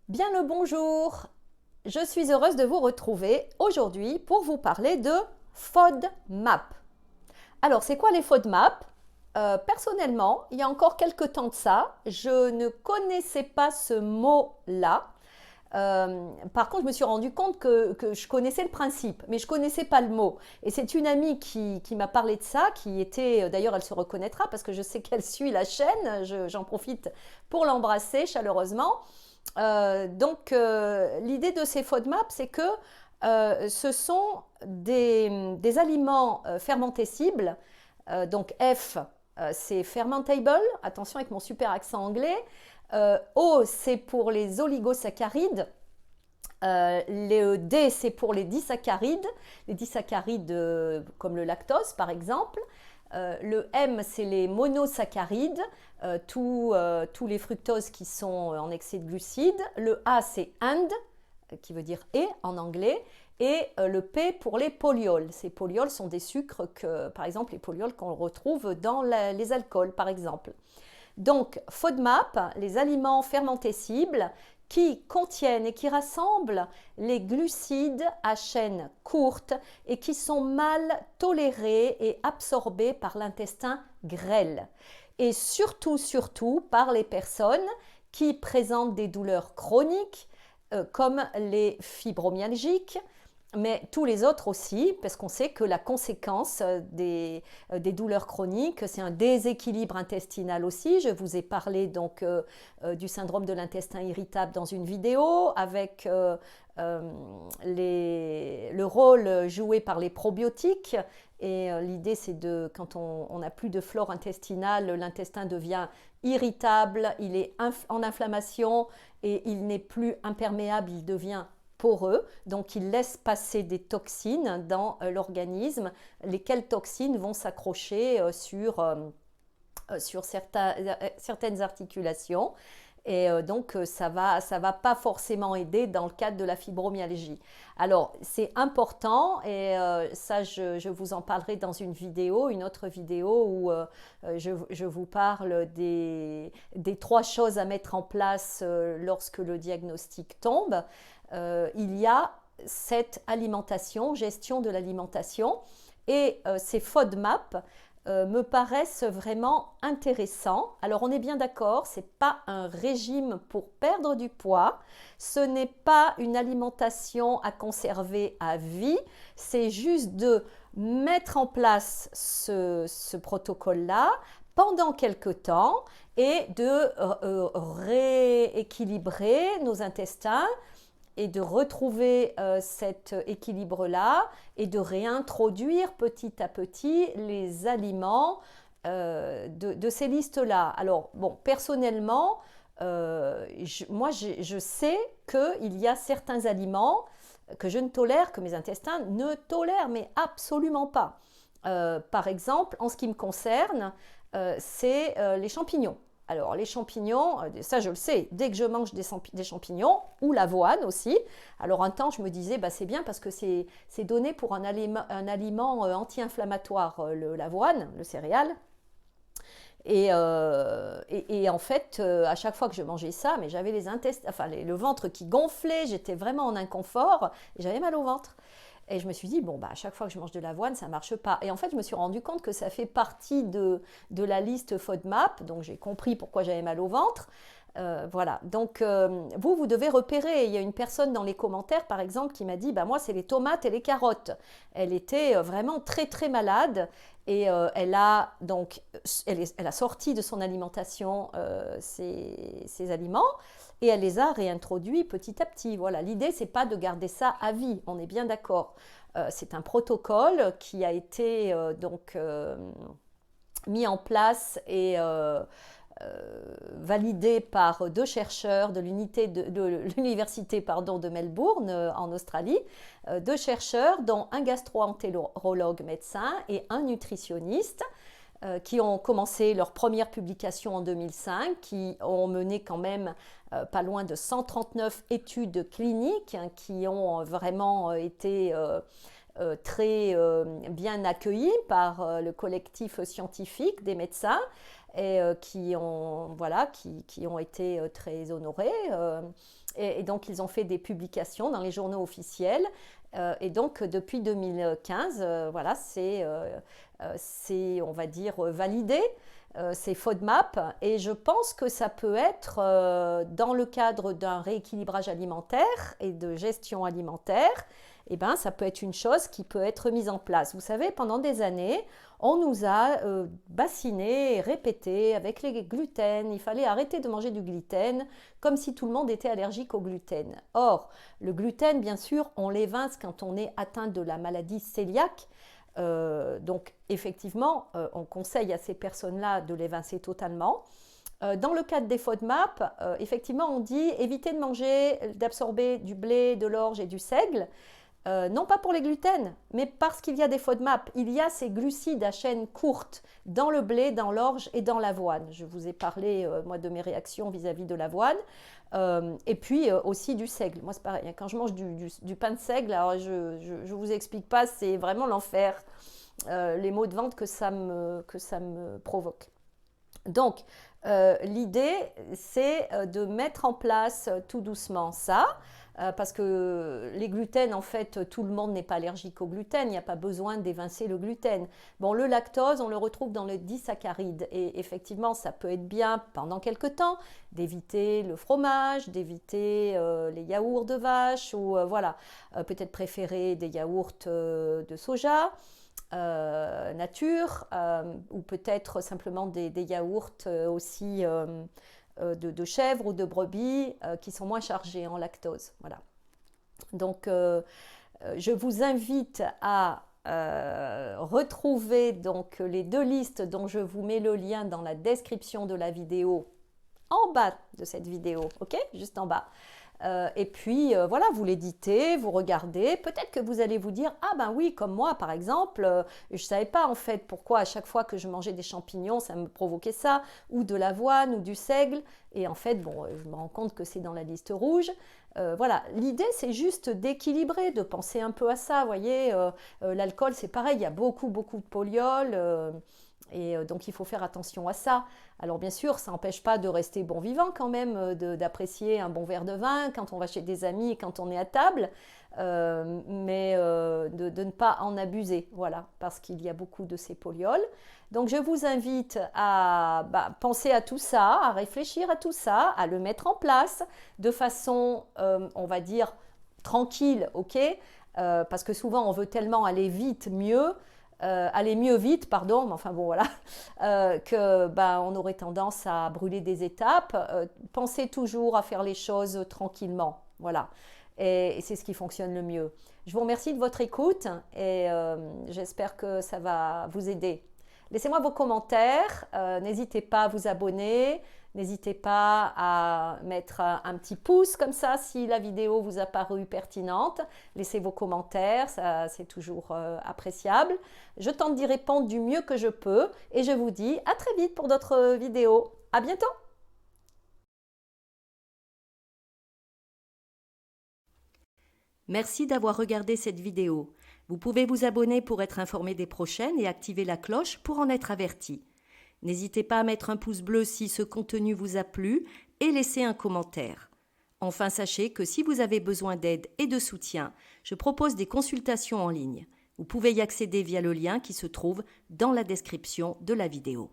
Bien le bonjour, je suis heureuse de vous retrouver aujourd'hui pour vous parler de FODMAP. Alors, c'est quoi les FODMAP? Personnellement, il y a encore quelques temps de ça, je ne connaissais pas ce mot-là. Par contre, je me suis rendu compte que je connaissais le principe, mais je ne connaissais pas le mot. Et c'est une amie qui m'a parlé de ça, qui était, d'ailleurs, elle se reconnaîtra parce que je sais qu'elle suit la chaîne, j'en profite pour l'embrasser chaleureusement. L'idée de ces FODMAP, c'est que ce sont des aliments fermentescibles. Donc F, c'est fermentable, attention avec mon super accent anglais. O, c'est pour les oligosaccharides. Le D, c'est pour les disaccharides comme le lactose par exemple. Le M, c'est les monosaccharides, tous les fructoses qui sont en excès de glucides. Le A, c'est and, qui veut dire et en anglais. Et le P pour les polyols. Ces polyols sont des sucres par exemple, les polyols qu'on retrouve dans les alcools, par exemple. Donc, FODMAP, les aliments fermentescibles qui contiennent et qui rassemblent les glucides à chaîne courte et qui sont mal tolérés et absorbés par l'intestin grêle. Et surtout par les personnes qui présentent des douleurs chroniques comme les fibromyalgiques, mais tous les autres aussi, parce qu'on sait que la conséquence des douleurs chroniques, c'est un déséquilibre intestinal aussi. Je vous ai parlé donc du syndrome de l'intestin irritable dans une vidéo, avec le rôle joué par les probiotiques. Et l'idée, c'est quand on n'a plus de flore intestinale, l'intestin devient irritable, il est en inflammation et il n'est plus imperméable, il devient poreux, donc il laisse passer des toxines dans l'organisme, lesquelles toxines vont s'accrocher sur certaines articulations. Et donc, ça va pas forcément aider dans le cadre de la fibromyalgie. Alors, c'est important et ça, je vous en parlerai dans une autre vidéo où je vous parle des 3 choses à mettre en place lorsque le diagnostic tombe. Il y a cette alimentation, gestion de l'alimentation, et ces FODMAP me paraissent vraiment intéressants. Alors on est bien d'accord, ce n'est pas un régime pour perdre du poids, ce n'est pas une alimentation à conserver à vie, c'est juste de mettre en place ce protocole-là pendant quelque temps et de rééquilibrer nos intestins et de retrouver cet équilibre-là et de réintroduire petit à petit les aliments de ces listes-là. Alors, bon, personnellement, je sais qu'il y a certains aliments que je ne tolère, que mes intestins ne tolèrent, mais absolument pas. Par exemple, en ce qui me concerne, c'est les champignons. Alors, les champignons, ça je le sais, dès que je mange des champignons, ou l'avoine aussi. Alors, un temps, je me disais, bah, c'est bien parce que c'est donné pour un aliment anti-inflammatoire, l'avoine, le céréal. Et en fait, à chaque fois que je mangeais ça, mais j'avais le ventre qui gonflait, j'étais vraiment en inconfort, et j'avais mal au ventre. Et je me suis dit, bon, bah, à chaque fois que je mange de l'avoine, ça ne marche pas. Et en fait, je me suis rendu compte que ça fait partie de la liste FODMAP, donc j'ai compris pourquoi j'avais mal au ventre. Voilà, donc vous devez repérer. Il y a une personne dans les commentaires, par exemple, qui m'a dit, bah, moi, c'est les tomates et les carottes. Elle était vraiment très, très malade et elle a sorti de son alimentation ces aliments et elle les a réintroduits petit à petit. Voilà, l'idée, c'est pas de garder ça à vie, on est bien d'accord. C'est un protocole qui a été mis en place et validé par 2 chercheurs de l'université de Melbourne en Australie, 2 chercheurs dont un gastro-entérologue médecin et un nutritionniste qui ont commencé leur première publication en 2005, qui ont mené quand même pas loin de 139 études cliniques qui ont vraiment été très bien accueillies par le collectif scientifique des médecins. et qui ont été très honorés. Et donc, ils ont fait des publications dans les journaux officiels. Et donc, depuis 2015, voilà, c'est, on va dire, validé. C'est FODMAP et je pense que ça peut être dans le cadre d'un rééquilibrage alimentaire et de gestion alimentaire, eh ben, ça peut être une chose qui peut être mise en place. Vous savez, pendant des années, on nous a bassiné et répété avec les gluten, il fallait arrêter de manger du gluten comme si tout le monde était allergique au gluten. Or, le gluten, bien sûr, on l'évince quand on est atteint de la maladie cœliaque. Donc effectivement, on conseille à ces personnes-là de l'évincer totalement. Dans le cadre des FODMAP, effectivement, on dit éviter de manger, d'absorber du blé, de l'orge et du seigle. Non pas pour les gluten, mais parce qu'il y a des FODMAP. Il y a ces glucides à chaîne courte dans le blé, dans l'orge et dans l'avoine. Je vous ai parlé, moi, de mes réactions vis-à-vis de l'avoine. Et puis aussi du seigle. Moi, c'est pareil. Quand je mange du pain de seigle, alors je ne vous explique pas, c'est vraiment l'enfer. Les maux de ventre que ça me provoque. Donc, l'idée, c'est de mettre en place tout doucement ça. Parce que les gluten, en fait, tout le monde n'est pas allergique au gluten, il n'y a pas besoin d'évincer le gluten. Bon, le lactose, on le retrouve dans le disaccharide et effectivement, ça peut être bien pendant quelques temps d'éviter le fromage, d'éviter les yaourts de vache ou voilà, peut-être préférer des yaourts de soja. Nature ou peut-être simplement des yaourts aussi de chèvre ou de brebis qui sont moins chargés en lactose. Voilà. Donc, je vous invite à retrouver donc les deux listes dont je vous mets le lien dans la description de la vidéo, en bas de cette vidéo, ok? Juste en bas. Et puis voilà, vous l'éditez, vous regardez, peut-être que vous allez vous dire ah ben oui, comme moi par exemple, je ne savais pas en fait pourquoi à chaque fois que je mangeais des champignons ça me provoquait ça, ou de l'avoine ou du seigle, et en fait bon, je me rends compte que c'est dans la liste rouge. Voilà, l'idée c'est juste d'équilibrer, de penser un peu à ça, vous voyez, l'alcool c'est pareil, il y a beaucoup de poliol, et donc il faut faire attention à ça. Alors bien sûr, ça n'empêche pas de rester bon vivant quand même, d'apprécier un bon verre de vin quand on va chez des amis, quand on est à table, mais de ne pas en abuser, voilà, parce qu'il y a beaucoup de ces polioles. Donc je vous invite à penser à tout ça, à réfléchir à tout ça, à le mettre en place de façon, on va dire, tranquille, ok, parce que souvent on veut tellement aller vite, mieux, aller mieux vite, pardon, mais enfin bon voilà, que on aurait tendance à brûler des étapes. Pensez toujours à faire les choses tranquillement, voilà. Et c'est ce qui fonctionne le mieux. Je vous remercie de votre écoute et j'espère que ça va vous aider. Laissez-moi vos commentaires, n'hésitez pas à vous abonner, n'hésitez pas à mettre un petit pouce comme ça si la vidéo vous a paru pertinente. Laissez vos commentaires, ça c'est toujours appréciable. Je tente d'y répondre du mieux que je peux et je vous dis à très vite pour d'autres vidéos. À bientôt! Merci d'avoir regardé cette vidéo. Vous pouvez vous abonner pour être informé des prochaines et activer la cloche pour en être averti. N'hésitez pas à mettre un pouce bleu si ce contenu vous a plu et laisser un commentaire. Enfin, sachez que si vous avez besoin d'aide et de soutien, je propose des consultations en ligne. Vous pouvez y accéder via le lien qui se trouve dans la description de la vidéo.